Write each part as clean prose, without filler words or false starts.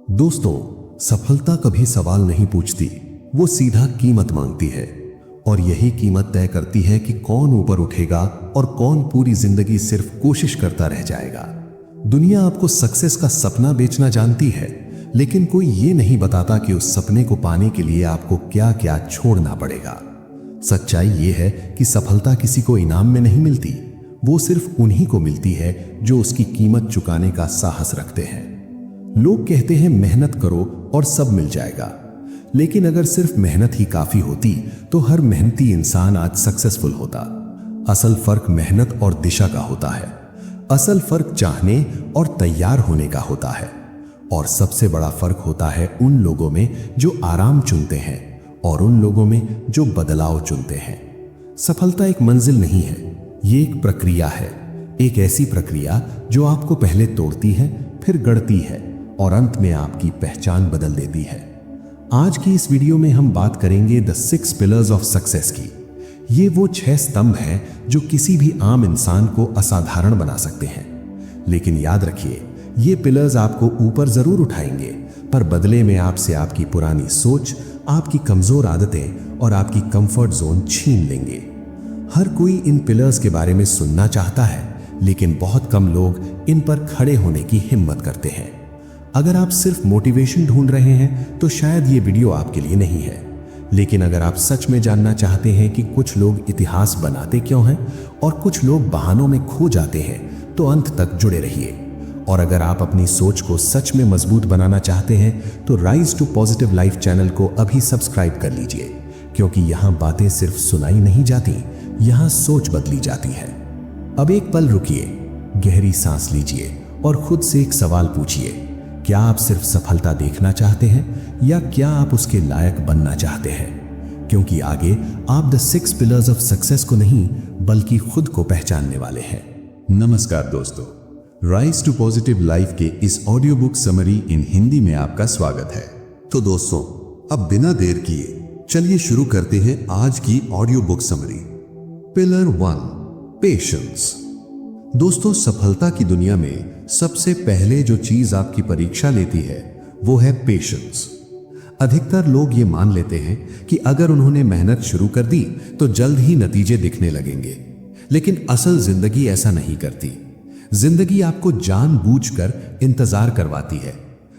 दोस्तों, सफलता कभी सवाल नहीं पूछती, वो सीधा कीमत मांगती है। और यही कीमत तय करती है कि कौन ऊपर उठेगा और कौन पूरी जिंदगी सिर्फ कोशिश करता रह जाएगा। दुनिया आपको सक्सेस का सपना बेचना जानती है, लेकिन कोई ये नहीं बताता कि उस सपने को पाने के लिए आपको क्या क्या छोड़ना पड़ेगा। सच्चाई ये है कि सफलता किसी को इनाम में नहीं मिलती, वो सिर्फ उन्हीं को मिलती है जो उसकी कीमत चुकाने का साहस रखते हैं। लोग कहते हैं मेहनत करो और सब मिल जाएगा, लेकिन अगर सिर्फ मेहनत ही काफी होती तो हर मेहनती इंसान आज सक्सेसफुल होता। असल फर्क मेहनत और दिशा का होता है। असल फर्क चाहने और तैयार होने का होता है। और सबसे बड़ा फर्क होता है उन लोगों में जो आराम चुनते हैं और उन लोगों में जो बदलाव चुनते हैं। सफलता एक मंजिल नहीं है, ये एक प्रक्रिया है। एक ऐसी प्रक्रिया जो आपको पहले तोड़ती है, फिर गढ़ती है और अंत में आपकी पहचान बदल देती है। आज की इस वीडियो में हम बात करेंगे द 6 पिलर्स ऑफ सक्सेस की। ये वो 6 स्तंभ हैं जो किसी भी आम इंसान को असाधारण बना सकते हैं। लेकिन याद रखिए, ये पिलर्स आपको ऊपर जरूर उठाएंगे, पर बदले में आपसे आपकी पुरानी सोच, आपकी कमजोर आदतें और आपकी कंफर्ट जोन छीन लेंगे। हर कोई इन पिलर्स के बारे में सुनना चाहता है, लेकिन बहुत कम लोग इन पर खड़े होने की हिम्मत करते हैं। अगर आप सिर्फ मोटिवेशन ढूंढ रहे हैं तो शायद ये वीडियो आपके लिए नहीं है। लेकिन अगर आप सच में जानना चाहते हैं कि कुछ लोग इतिहास बनाते क्यों हैं और कुछ लोग बहानों में खो जाते हैं, तो अंत तक जुड़े रहिए। और अगर आप अपनी सोच को सच में मजबूत बनाना चाहते हैं तो rise to positive life channel को अभी सब्सक्राइब कर लीजिए, क्योंकि यहाँ बातें सिर्फ सुनाई नहीं जाती, यहाँ सोच बदली जाती है। अब एक पल रुकिए, गहरी सांस लीजिए और खुद से एक सवाल पूछिए, क्या आप सिर्फ सफलता देखना चाहते हैं या क्या आप उसके लायक बनना चाहते हैं? क्योंकि आगे आप द 6 पिलर्स ऑफ सक्सेस को नहीं बल्कि खुद को पहचानने वाले हैं। नमस्कार दोस्तों, राइज टू पॉजिटिव लाइफ के इस ऑडियो बुक समरी इन हिंदी में आपका स्वागत है। तो दोस्तों, अब बिना देर किए चलिए शुरू करते हैं आज की audio book summary. Pillar 1, patience. दोस्तों, सफलता की दुनिया में सबसे पहले जो चीज आपकी परीक्षा लेती है वो है पेशेंस। अधिकतर लोग ये मान लेते हैं कि अगर उन्होंने मेहनत शुरू कर दी तो जल्द ही नतीजे दिखने लगेंगे, लेकिन असल जिंदगी ऐसा नहीं करती। जिंदगी आपको जानबूझकर इंतजार करवाती है,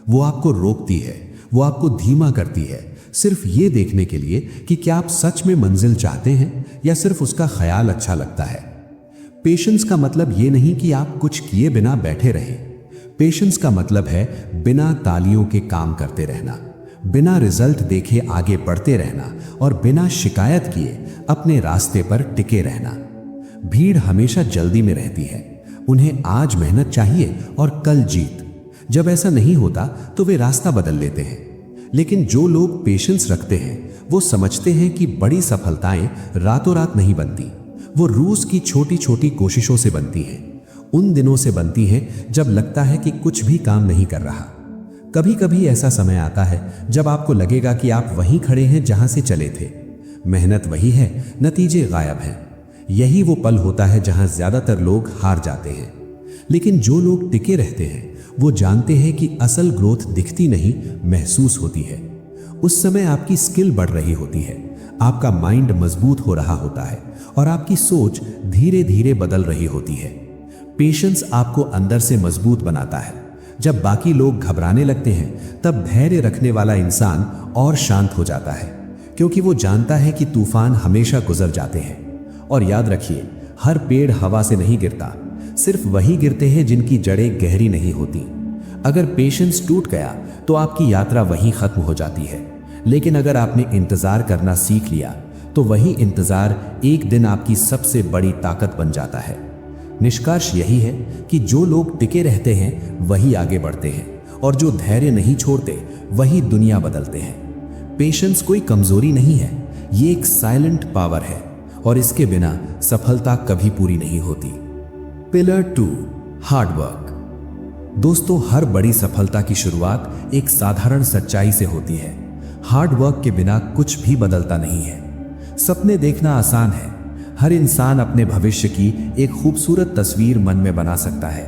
वो आपको रोकती है, वो आपको धीमा करती है, सिर्फ ये देखने के लिए कि क्या आप सच में मंजिल चाहते हैं या सिर्फ उसका ख्याल अच्छा लगता है। पेशेंस का मतलब ये नहीं कि आप कुछ किए बिना बैठे रहें। पेशेंस का मतलब है बिना तालियों के काम करते रहना, बिना रिजल्ट देखे आगे बढ़ते रहना और बिना शिकायत किए अपने रास्ते पर टिके रहना। भीड़ हमेशा जल्दी में रहती है, उन्हें आज मेहनत चाहिए और कल जीत। जब ऐसा नहीं होता तो वे रास्ता बदल लेते हैं। लेकिन जो लोग पेशेंस रखते हैं वो समझते हैं कि बड़ी सफलताएं रातों रात नहीं बनती, वो रोज की छोटी छोटी कोशिशों से बनती हैं। उन दिनों से बनती हैं जब लगता है कि कुछ भी काम नहीं कर रहा। कभी कभी ऐसा समय आता है जब आपको लगेगा कि आप वहीं खड़े हैं जहां से चले थे। मेहनत वही है, नतीजे गायब हैं। यही वो पल होता है जहां ज्यादातर लोग हार जाते हैं। लेकिन जो लोग टिके रहते हैं वो जानते हैं कि असल ग्रोथ दिखती नहीं, महसूस होती है। उस समय आपकी स्किल बढ़ रही होती है, आपका माइंड मजबूत हो रहा होता है और आपकी सोच धीरे धीरे बदल रही होती है। पेशेंस आपको अंदर से मजबूत बनाता है। जब बाकी लोग घबराने लगते हैं तब धैर्य रखने वाला इंसान और शांत हो जाता है, क्योंकि वो जानता है कि तूफान हमेशा गुजर जाते हैं। और याद रखिए, हर पेड़ हवा से नहीं गिरता, सिर्फ वही गिरते हैं जिनकी जड़ें गहरी नहीं होती। अगर पेशेंस टूट गया तो आपकी यात्रा वहीं खत्म हो जाती है। लेकिन अगर आपने इंतजार करना सीख लिया तो वही इंतजार एक दिन आपकी सबसे बड़ी ताकत बन जाता है। निष्कर्ष यही है कि जो लोग टिके रहते हैं वही आगे बढ़ते हैं और जो धैर्य नहीं छोड़ते वही दुनिया बदलते हैं। पेशेंस कोई कमजोरी नहीं है, ये एक साइलेंट पावर है और इसके बिना सफलता कभी पूरी नहीं होती। Pillar 2, hard work. दोस्तों, हर बड़ी सफलता की शुरुआत एक साधारण सच्चाई से होती है। हार्ड वर्क के बिना कुछ भी बदलता नहीं है। सपने देखना आसान है, हर इंसान अपने भविष्य की एक खूबसूरत तस्वीर मन में बना सकता है,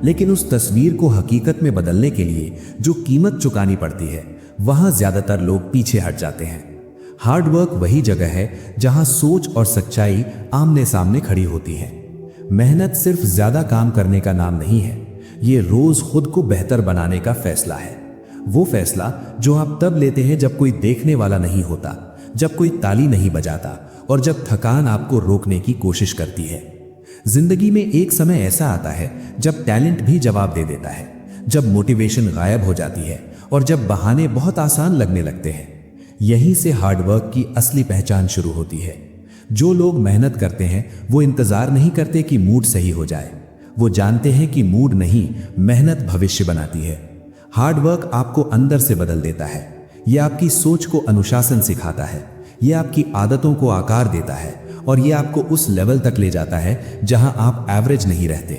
लेकिन उस तस्वीर को हकीकत में बदलने के लिए जो कीमत चुकानी पड़ती है, वहां ज्यादातर लोग पीछे हट जाते हैं। हार्डवर्क वही जगह है जहां सोच और सच्चाई आमने सामने खड़ी होती है। मेहनत सिर्फ ज्यादा काम करने का नाम नहीं है, ये रोज खुद को बेहतर बनाने का फैसला है। वो फैसला जो आप तब लेते हैं जब कोई देखने वाला नहीं होता, जब कोई ताली नहीं बजाता और जब थकान आपको रोकने की कोशिश करती है। जिंदगी में एक समय ऐसा आता है जब टैलेंट भी जवाब दे देता है, जब मोटिवेशन गायब हो जाती है और जब बहाने बहुत आसान लगने लगते हैं। यहीं से हार्डवर्क की असली पहचान शुरू होती है। जो लोग मेहनत करते हैं वो इंतजार नहीं करते कि मूड सही हो जाए, वो जानते हैं कि मूड नहीं, मेहनत भविष्य बनाती है। हार्डवर्क आपको अंदर से बदल देता है। ये आपकी सोच को अनुशासन सिखाता है, ये आपकी आदतों को आकार देता है और ये आपको उस लेवल तक ले जाता है जहां आप एवरेज नहीं रहते।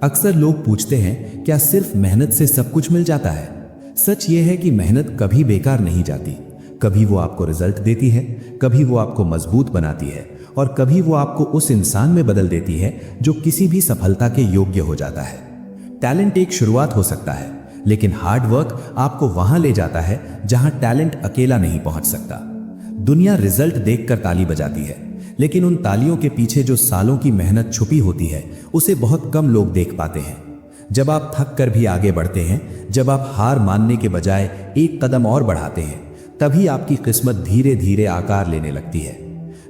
अक्सर लोग पूछते हैं क्या सिर्फ मेहनत से सब कुछ मिल जाता है? सच ये है कि मेहनत कभी बेकार नहीं जाती। कभी वो आपको रिजल्ट देती है, कभी वो आपको मजबूत बनाती है और कभी वो आपको उस इंसान में बदल देती है जो किसी भी सफलता के योग्य हो जाता है। टैलेंट एक शुरुआत हो सकता है, लेकिन हार्डवर्क आपको वहां ले जाता है जहां टैलेंट अकेला नहीं पहुंच सकता। दुनिया रिजल्ट देखकर ताली बजाती है, लेकिन उन तालियों के पीछे जो सालों की मेहनत छुपी होती है उसे बहुत कम लोग देख पाते हैं। जब आप थक कर भी आगे बढ़ते हैं, जब आप हार मानने के बजाय एक कदम और बढ़ाते हैं, तभी आपकी किस्मत धीरे धीरे आकार लेने लगती है।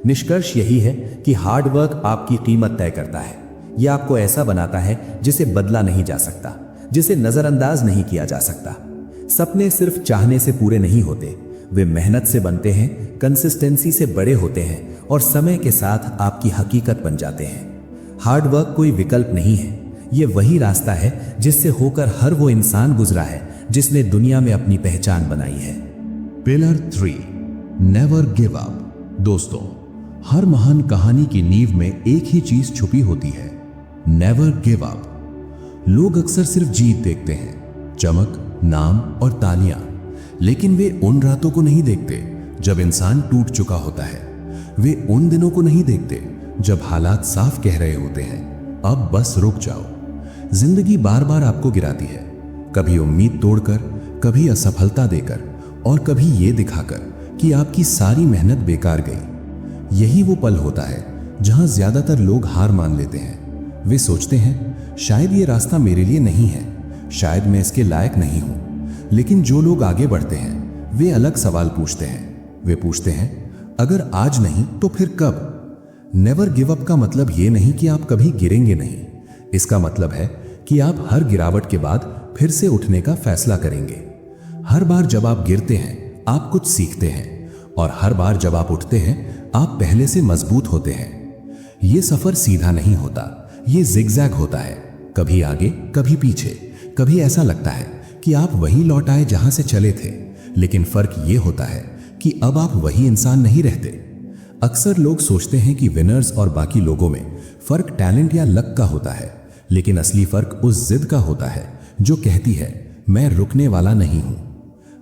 निष्कर्ष यही है कि हार्डवर्क आपकी कीमत तय करता है। यह आपको ऐसा बनाता है जिसे बदला नहीं जा सकता, जिसे नजरअंदाज नहीं किया जा सकता। सपने सिर्फ चाहने से पूरे नहीं होते, वे मेहनत से बनते हैं, कंसिस्टेंसी से बड़े होते हैं और समय के साथ आपकी हकीकत बन जाते हैं। हार्डवर्क कोई विकल्प नहीं है, ये वही रास्ता है जिससे होकर हर वो इंसान गुजरा है जिसने दुनिया में अपनी पहचान बनाई है। Pillar 3, never give up. दोस्तों, हर महान कहानी की नींव में एक ही चीज छुपी होती है, नेवर गिव अप। लोग अक्सर सिर्फ जीत देखते हैं, चमक, नाम और तालियां, लेकिन वे उन रातों को नहीं देखते जब इंसान टूट चुका होता है। वे उन दिनों को नहीं देखते जब हालात साफ कह रहे होते हैं, अब बस रुक जाओ। जिंदगी बार बार आपको गिराती है, कभी उम्मीद तोड़कर, कभी असफलता देकर और कभी ये दिखाकर कि आपकी सारी मेहनत बेकार गई। यही वो पल होता है जहां ज्यादातर लोग हार मान लेते हैं। वे सोचते हैं शायद ये रास्ता मेरे लिए नहीं है, शायद मैं इसके लायक नहीं हूं। लेकिन जो लोग आगे बढ़ते हैं वे अलग सवाल पूछते हैं। वे पूछते हैं अगर आज नहीं तो फिर कब? नेवर गिव अप का मतलब ये नहीं कि आप कभी गिरेंगे नहीं, इसका मतलब है कि आप हर गिरावट के बाद फिर से उठने का फैसला करेंगे। हर बार जब आप गिरते हैं आप कुछ सीखते हैं और हर बार जब आप उठते हैं आप पहले से मजबूत होते हैं। ये सफर सीधा नहीं होता, ये जिगजैग होता है, कभी आगे कभी पीछे। कभी ऐसा लगता है कि आप वहीं लौट आए जहां से चले थे, लेकिन फर्क ये होता है कि अब आप वही इंसान नहीं रहते। अक्सर लोग सोचते हैं कि विनर्स और बाकी लोगों में फर्क टैलेंट या लक का होता है, लेकिन असली फर्क उस जिद का होता है जो कहती है मैं रुकने वाला नहीं हूं।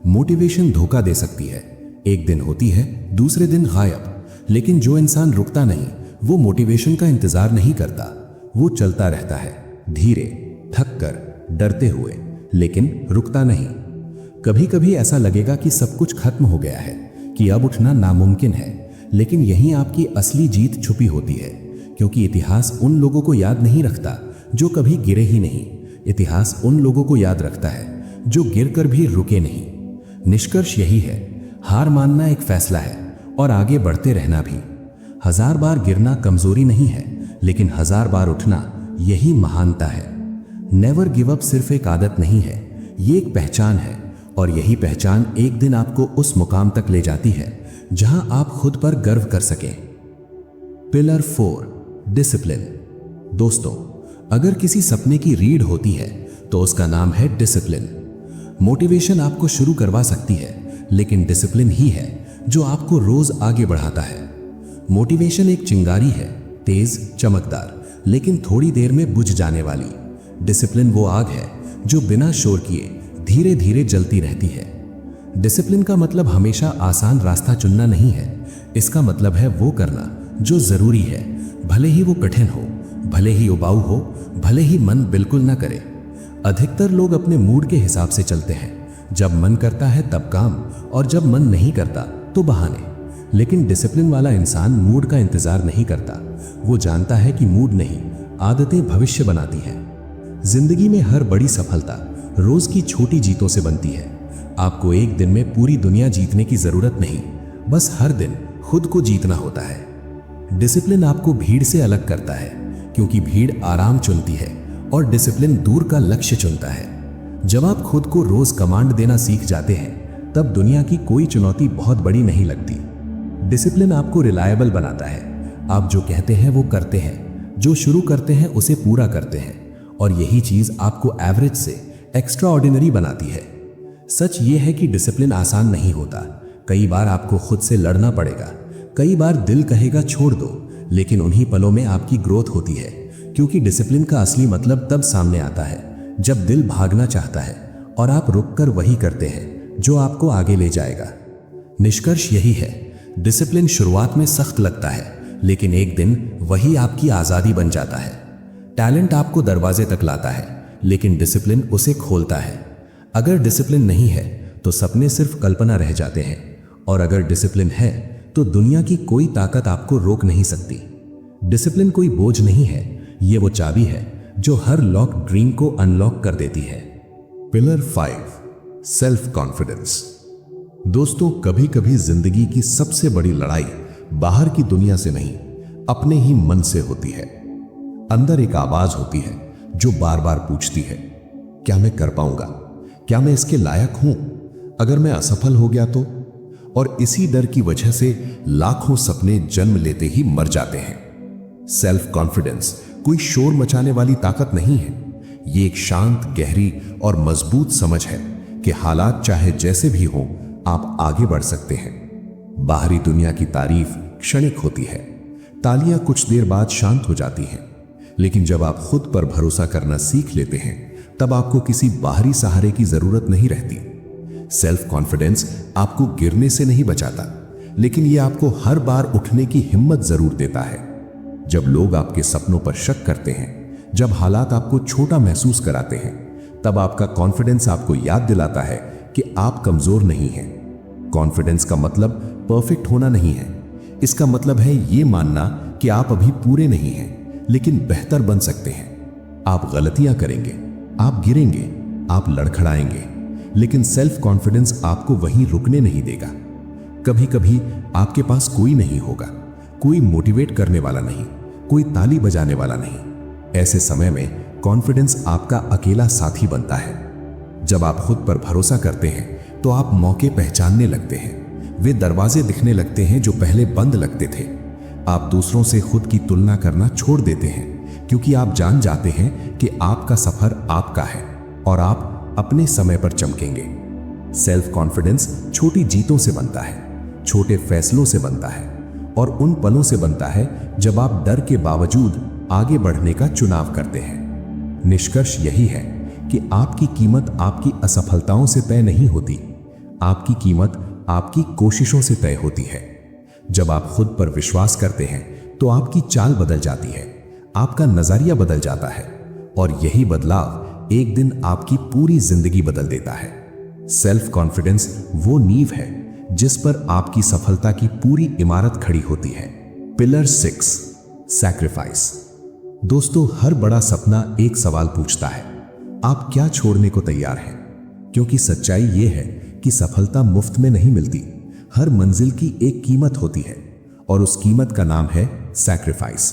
मोटिवेशन धोखा दे सकती है, एक दिन होती है, दूसरे दिन गायब। लेकिन जो इंसान रुकता नहीं वो मोटिवेशन का इंतजार नहीं करता, वो चलता रहता है, धीरे, थक कर, डरते हुए, लेकिन रुकता नहीं। कभी कभी ऐसा लगेगा कि सब कुछ खत्म हो गया है, कि अब उठना नामुमकिन है, लेकिन यहीं आपकी असली जीत छुपी होती है। क्योंकि इतिहास उन लोगों को याद नहीं रखता जो कभी गिरे ही नहीं, इतिहास उन लोगों को याद रखता है जो गिरकर भी रुके नहीं। निष्कर्ष यही है, हार मानना एक फैसला है और आगे बढ़ते रहना भी। 1000 बार गिरना कमजोरी नहीं है, लेकिन 1000 बार उठना यही महानता है। नेवर गिव अप सिर्फ एक आदत नहीं है, ये एक पहचान है और यही पहचान एक दिन आपको उस मुकाम तक ले जाती है जहां आप खुद पर गर्व कर सकें। Pillar 4, discipline. दोस्तों, अगर किसी सपने की रीढ़ होती है तो उसका नाम है डिसिप्लिन। मोटिवेशन आपको शुरू करवा सकती है, लेकिन डिसिप्लिन ही है जो आपको रोज आगे बढ़ाता है। मोटिवेशन एक चिंगारी है, तेज, चमकदार, लेकिन थोड़ी देर में बुझ जाने वाली। डिसिप्लिन वो आग है जो बिना शोर किए धीरे धीरे जलती रहती है। डिसिप्लिन का मतलब हमेशा आसान रास्ता चुनना नहीं है, इसका मतलब है वो करना जो जरूरी है, भले ही वो कठिन हो, भले ही उबाऊ हो, भले ही मन बिल्कुल ना करे। अधिकतर लोग अपने मूड के हिसाब से चलते हैं। जब मन करता है तब काम, और जब मन नहीं करता तो बहाने। लेकिन डिसिप्लिन वाला इंसान मूड का इंतजार नहीं करता। वो जानता है कि मूड नहीं, आदतें भविष्य बनाती हैं। जिंदगी में हर बड़ी सफलता रोज की छोटी जीतों से बनती है। आपको एक दिन में पूरी दुनिया जीतने की जरूरत नहीं, बस हर दिन खुद को जीतना होता है। डिसिप्लिन आपको भीड़ से अलग करता है, क्योंकि भीड़ आराम चुनती है और डिसिप्लिन दूर का लक्ष्य चुनता है। जब आप खुद को रोज कमांड देना सीख जाते हैं, तब दुनिया की कोई चुनौती बहुत बड़ी नहीं लगती। डिसिप्लिन आपको रिलायबल बनाता है। आप जो कहते हैं वो करते हैं, जो शुरू करते हैं उसे पूरा करते हैं, और यही चीज आपको एवरेज से एक्स्ट्रा ऑर्डिनरी बनाती है। सच ये है कि डिसिप्लिन आसान नहीं होता। कई बार आपको खुद से लड़ना पड़ेगा, कई बार दिल कहेगा छोड़ दो, लेकिन उन्हीं पलों में आपकी ग्रोथ होती है। क्योंकि डिसिप्लिन का असली मतलब तब सामने आता है जब दिल भागना चाहता है और आप रुककर वही करते हैं जो आपको आगे ले जाएगा। निष्कर्ष यही है, डिसिप्लिन शुरुआत में सख्त लगता है, लेकिन एक दिन वही आपकी आजादी बन जाता है। टैलेंट आपको दरवाजे तक लाता है, लेकिन डिसिप्लिन उसे खोलता है। अगर डिसिप्लिन नहीं है तो सपने सिर्फ कल्पना रह जाते हैं, और अगर डिसिप्लिन है तो दुनिया की कोई ताकत आपको रोक नहीं सकती। डिसिप्लिन कोई बोझ नहीं है, ये वो चाबी है जो हर लॉक ड्रीम को अनलॉक कर देती है। Pillar 5, self confidence. दोस्तों, कभी कभी जिंदगी की सबसे बड़ी लड़ाई बाहर की दुनिया से नहीं, अपने ही मन से होती है। अंदर एक आवाज होती है जो बार बार पूछती है, क्या मैं कर पाऊंगा? क्या मैं इसके लायक हूं? अगर मैं असफल हो गया तो? और इसी डर की वजह से लाखों सपने जन्म लेते ही मर जाते हैं। सेल्फ कॉन्फिडेंस कोई शोर मचाने वाली ताकत नहीं है। ये एक शांत, गहरी और मजबूत समझ है कि हालात चाहे जैसे भी हों, आप आगे बढ़ सकते हैं। बाहरी दुनिया की तारीफ क्षणिक होती है, तालियां कुछ देर बाद शांत हो जाती हैं, लेकिन जब आप खुद पर भरोसा करना सीख लेते हैं, तब आपको किसी बाहरी सहारे की जरूरत नहीं रहती। सेल्फ कॉन्फिडेंस आपको गिरने से नहीं बचाता, लेकिन यह आपको हर बार उठने की हिम्मत जरूर देता है। जब लोग आपके सपनों पर शक करते हैं, जब हालात आपको छोटा महसूस कराते हैं, तब आपका कॉन्फिडेंस आपको याद दिलाता है कि आप कमजोर नहीं हैं। कॉन्फिडेंस का मतलब परफेक्ट होना नहीं है। इसका मतलब है ये मानना कि आप अभी पूरे नहीं हैं, लेकिन बेहतर बन सकते हैं। आप गलतियां करेंगे, आप गिरेंगे, आप लड़खड़ाएंगे, लेकिन सेल्फ कॉन्फिडेंस आपको वहीं रुकने नहीं देगा। कभी कभी आपके पास कोई नहीं होगा, कोई मोटिवेट करने वाला नहीं, कोई ताली बजाने वाला नहीं। ऐसे समय में कॉन्फिडेंस आपका अकेला साथी बनता है। जब आप खुद पर भरोसा करते हैं तो आप मौके पहचानने लगते हैं। वे दरवाजे दिखने लगते हैं जो पहले बंद लगते थे। आप दूसरों से खुद की तुलना करना छोड़ देते हैं, क्योंकि आप जान जाते हैं कि आपका सफर आपका है और आप अपने समय पर चमकेंगे। सेल्फ कॉन्फिडेंस छोटी जीतों से बनता है, छोटे फैसलों से बनता है, और उन पलों से बनता है जब आप डर के बावजूद आगे बढ़ने का चुनाव करते हैं। निष्कर्ष यही है कि आपकी कीमत आपकी असफलताओं से तय नहीं होती, आपकी कीमत आपकी कोशिशों से तय होती है। जब आप खुद पर विश्वास करते हैं तो आपकी चाल बदल जाती है, आपका नजरिया बदल जाता है, और यही बदलाव एक दिन आपकी पूरी जिंदगी बदल देता है। सेल्फ कॉन्फिडेंस वो नींव है जिस पर आपकी सफलता की पूरी इमारत खड़ी होती है। Pillar 6, sacrifice. दोस्तों, हर बड़ा सपना एक सवाल पूछता है, आप क्या छोड़ने को तैयार हैं? क्योंकि सच्चाई यह है कि सफलता मुफ्त में नहीं मिलती। हर मंजिल की एक कीमत होती है, और उस कीमत का नाम है सैक्रिफाइस।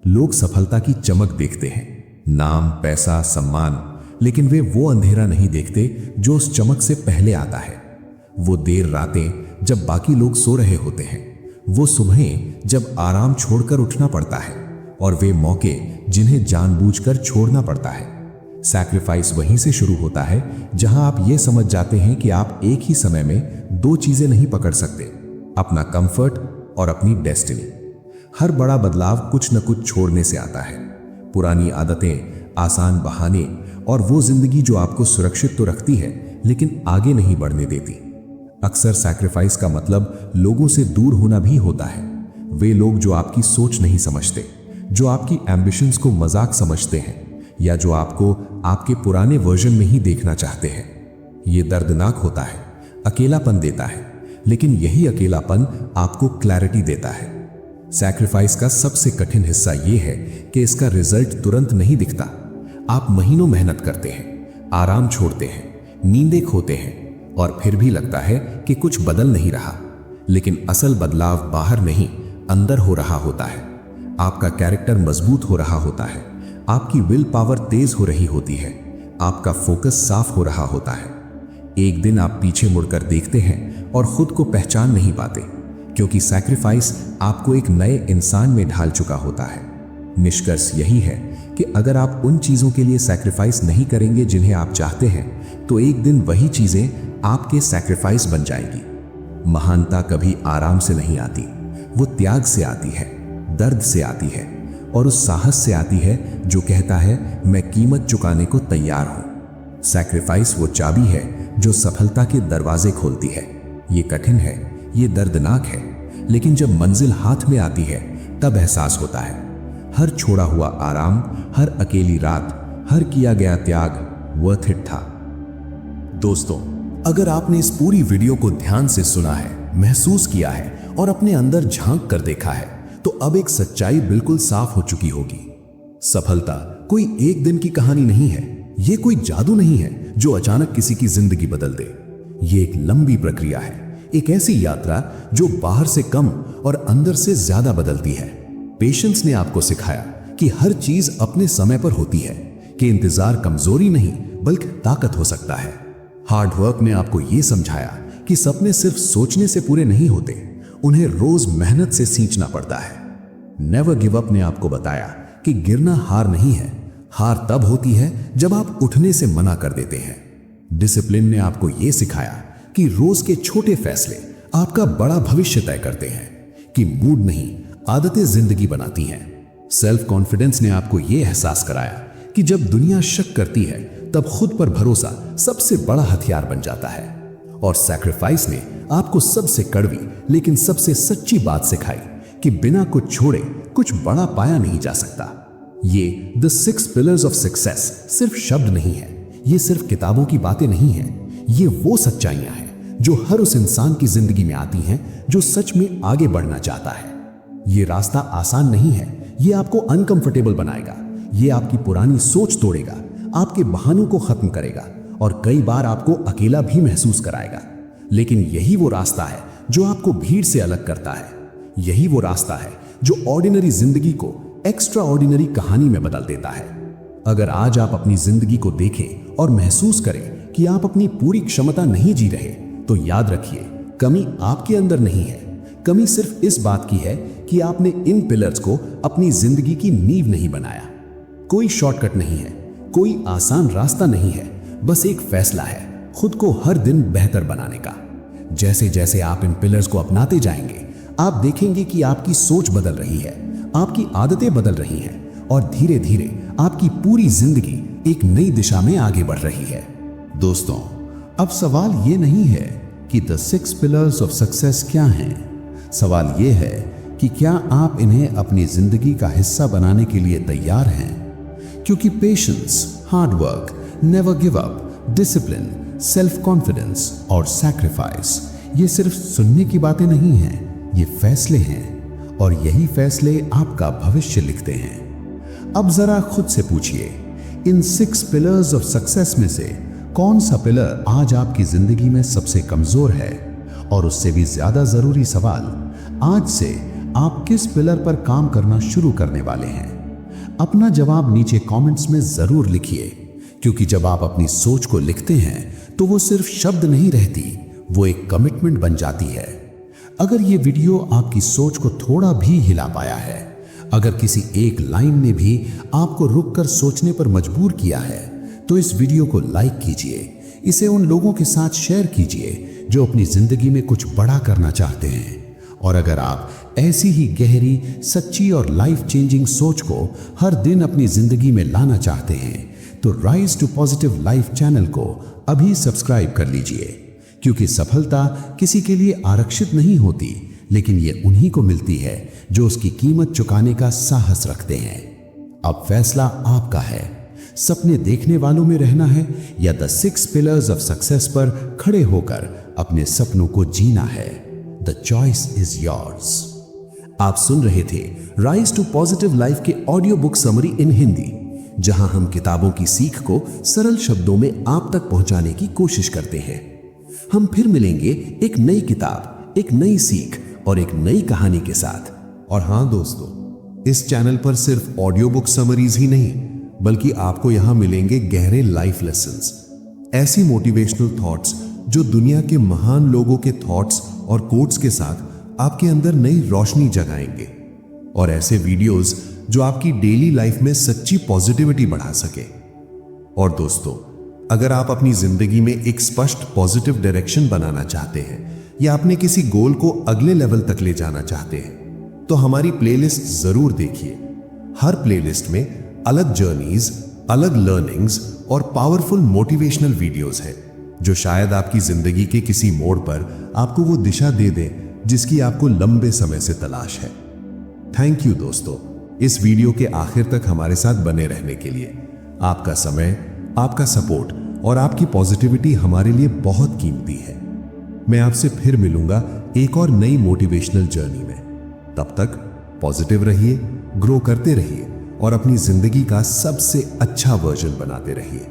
लोग सफलता की चमक देखते हैं, नाम, पैसा, सम्मान, लेकिन वे वो अंधेरा नहीं देखते जो उस चमक से पहले आता है। वो देर रातें जब बाकी लोग सो रहे होते हैं, वो सुबहें जब आराम छोड़कर उठना पड़ता है, और वे मौके जिन्हें जानबूझकर छोड़ना पड़ता है। सैक्रिफाइस वहीं से शुरू होता है जहां आप ये समझ जाते हैं कि आप एक ही समय में दो चीजें नहीं पकड़ सकते, अपना कंफर्ट और अपनी डेस्टिनी। हर बड़ा बदलाव कुछ न कुछ छोड़ने से आता है। पुरानी आदतें, आसान बहाने, और वो जिंदगी जो आपको सुरक्षित तो रखती है लेकिन आगे नहीं बढ़ने देती। अक्सर सैक्रिफाइस का मतलब लोगों से दूर होना भी होता है। वे लोग जो आपकी सोच नहीं समझते, जो आपकी एम्बिशंस को मजाक समझते हैं, या जो आपको आपके पुराने वर्जन में ही देखना चाहते हैं। ये दर्दनाक होता है, अकेलापन देता है, लेकिन यही अकेलापन आपको क्लैरिटी देता है। सैक्रिफाइस का सबसे कठिन हिस्सा यह है कि इसका रिजल्ट तुरंत नहीं दिखता। आप महीनों मेहनत करते हैं, आराम छोड़ते हैं, नींदें खोते हैं, और फिर भी लगता है कि कुछ बदल नहीं रहा। लेकिन असल बदलाव बाहर नहीं, अंदर हो रहा होता है। आपका कैरेक्टर मजबूत हो रहा होता है, आपकी विल पावर तेज हो रही होती है, आपका फोकस साफ हो रहा होता है। एक दिन आप पीछे मुड़कर देखते हैं और खुद को पहचान नहीं पाते, क्योंकि सैक्रिफाइस आपको एक नए इंसान में ढाल चुका होता है। निष्कर्ष यही है कि अगर आप उन चीजों के लिए सैक्रिफाइस नहीं करेंगे जिन्हें आप चाहते हैं, तो एक दिन वही चीजें आपके सैक्रिफाइस बन जाएंगी। महानता कभी आराम से नहीं आती, वो त्याग से आती है, दर्द से आती है, और उस साहस से आती है जो कहता है मैं कीमत चुकाने को तैयार हूं। सैक्रिफाइस वो चाबी है जो सफलता के दरवाजे खोलती है। ये कठिन है, ये दर्दनाक है, लेकिन जब मंजिल हाथ में आती है तब एहसास होता है हर छोड़ा हुआ आराम, हर अकेली रात, हर किया गया त्याग वर्थ इट था। दोस्तों, अगर आपने इस पूरी वीडियो को ध्यान से सुना है, महसूस किया है और अपने अंदर झांक कर देखा है, तो अब एक सच्चाई बिल्कुल साफ हो चुकी होगी। सफलता कोई एक दिन की कहानी नहीं है, ये कोई जादू नहीं है जो अचानक किसी की जिंदगी बदल दे। ये एक लंबी प्रक्रिया है, एक ऐसी यात्रा जो बाहर से कम और अंदर से ज्यादा बदलती है। पेशेंस ने आपको सिखाया कि हर चीज अपने समय पर होती है, कि इंतजार कमजोरी नहीं बल्कि ताकत हो सकता है। हार्ड वर्क ने आपको यह समझाया कि सपने सिर्फ सोचने से पूरे नहीं होते, उन्हें रोज मेहनत से सींचना पड़ता है। नेवर गिव अप ने आपको बताया कि गिरना हार नहीं है, हार तब होती है जब आप उठने से मना कर देते हैं। डिसिप्लिन ने आपको यह सिखाया कि रोज के छोटे फैसले आपका बड़ा भविष्य तय करते हैं, कि मूड नहीं आदतें जिंदगी बनाती हैं। सेल्फ कॉन्फिडेंस ने आपको यह एहसास कराया कि जब दुनिया शक करती है तब खुद पर भरोसा सबसे बड़ा हथियार बन जाता है। और सैक्रिफाइस ने आपको सबसे कड़वी लेकिन सबसे सच्ची बात सिखाई कि बिना कुछ छोड़े कुछ बड़ा पाया नहीं जा सकता। ये द 6 पिलर्स ऑफ सक्सेस सिर्फ शब्द नहीं है, ये सिर्फ किताबों की बातें नहीं है, ये वो सच्चाइयां हैं जो हर उस इंसान की जिंदगी में आती हैं जो सच में आगे बढ़ना चाहता है। ये रास्ता आसान नहीं है, ये आपको अनकंफर्टेबल बनाएगा, ये आपकी पुरानी सोच तोड़ेगा, आपके बहानों को खत्म करेगा और कई बार आपको अकेला भी महसूस कराएगा। लेकिन यही वो रास्ता है जो आपको भीड़ से अलग करता है। यही वो रास्ता है जो ऑर्डिनरी जिंदगी को एक्स्ट्रा ऑर्डिनरी कहानी में बदल देता है। अगर आज आप अपनी जिंदगी को देखें और महसूस करें कि आप अपनी पूरी क्षमता नहीं जी रहे, तो याद रखिए कमी आपके अंदर नहीं है, कमी सिर्फ इस बात की है कि आपने इन पिलर्स को अपनी जिंदगी की नींव नहीं बनाया। कोई शॉर्टकट नहीं है, कोई आसान रास्ता नहीं है, बस एक फैसला है खुद को हर दिन बेहतर बनाने का। जैसे जैसे आप इन पिलर्स को अपनाते जाएंगे, आप देखेंगे कि आपकी सोच बदल रही है, आपकी आदतें बदल रही हैं और धीरे धीरे आपकी पूरी जिंदगी एक नई दिशा में आगे बढ़ रही है। दोस्तों, अब सवाल ये नहीं है कि द 6 पिलर्स ऑफ सक्सेस क्या हैं। सवाल ये है कि क्या आप इन्हें अपनी जिंदगी का हिस्सा बनाने के लिए तैयार हैं? क्योंकि patience, hard work, never give up, discipline, self confidence और सैक्रिफाइस ये सिर्फ सुनने की बातें नहीं हैं, ये फैसले हैं और यही फैसले आपका भविष्य लिखते हैं। अब जरा खुद से पूछिए, इन 6 पिलर्स ऑफ सक्सेस में से कौन सा पिलर आज आपकी जिंदगी में सबसे कमजोर है? और उससे भी ज्यादा जरूरी सवाल, आज से आप किस पिलर पर काम करना शुरू करने वाले हैं? अपना जवाब नीचे कमेंट्स में जरूर लिखिए, क्योंकि जब आप अपनी सोच को लिखते हैं तो वो सिर्फ शब्द नहीं रहती, वो एक कमिटमेंट बन जाती है। अगर ये वीडियो आपकी सोच को थोड़ा भी हिला पाया है, अगर किसी एक लाइन ने भी आपको रुककर सोचने पर मजबूर किया है, तो इस वीडियो को लाइक कीजिए, इसे उन लोगों के साथ शेयर कीजिए जो अपनी जिंदगी में कुछ बड़ा करना चाहते हैं। और अगर आप ऐसी ही गहरी, सच्ची और लाइफ चेंजिंग सोच को हर दिन अपनी जिंदगी में लाना चाहते हैं, तो rise to positive life channel को अभी सब्सक्राइब कर लीजिए, क्योंकि सफलता किसी के लिए आरक्षित नहीं होती, लेकिन ये उन्हीं को मिलती है जो उसकी कीमत चुकाने का साहस रखते हैं। अब फैसला आपका है। सपने देखने वालों में रहना है या द 6 पिलर्स ऑफ सक्सेस पर खड़े होकर अपने सपनों को जीना है? The choice is yours. आप सुन रहे थे राइज टू पॉजिटिव लाइफ के ऑडियो बुक समरी इन हिंदी, जहां हम किताबों की सीख को सरल शब्दों में आप तक पहुंचाने की कोशिश करते हैं। हम फिर मिलेंगे एक नई किताब, एक नई सीख और एक नई कहानी के साथ। और हां दोस्तों, इस चैनल पर सिर्फ ऑडियो बुक समरीज ही नहीं, बल्कि आपको यहां मिलेंगे गहरे लाइफ लेसन्स, ऐसी मोटिवेशनल थॉट्स जो दुनिया के महान लोगों के थॉट्स और कोट्स के साथ आपके अंदर नई रोशनी जगाएंगे, और ऐसे वीडियोस जो आपकी डेली लाइफ में सच्ची पॉजिटिविटी बढ़ा सके। और दोस्तों, अगर आप अपनी जिंदगी में एक स्पष्ट पॉजिटिव डायरेक्शन बनाना चाहते हैं या अपने किसी गोल को अगले लेवल तक ले जाना चाहते हैं, तो हमारी प्लेलिस्ट जरूर देखिए। हर प्लेलिस्ट में अलग जर्नीज, अलग लर्निंग्स और पावरफुल मोटिवेशनल वीडियोस हैं, जो शायद आपकी जिंदगी के किसी मोड़ पर आपको वो दिशा दे दें जिसकी आपको लंबे समय से तलाश है। थैंक यू दोस्तों, इस वीडियो के आखिर तक हमारे साथ बने रहने के लिए। आपका समय, आपका सपोर्ट और आपकी पॉजिटिविटी हमारे लिए बहुत कीमती है। मैं आपसे फिर मिलूंगा एक और नई मोटिवेशनल जर्नी में। तब तक पॉजिटिव रहिए, ग्रो करते रहिए और अपनी जिंदगी का सबसे अच्छा वर्जन बनाते रहिए।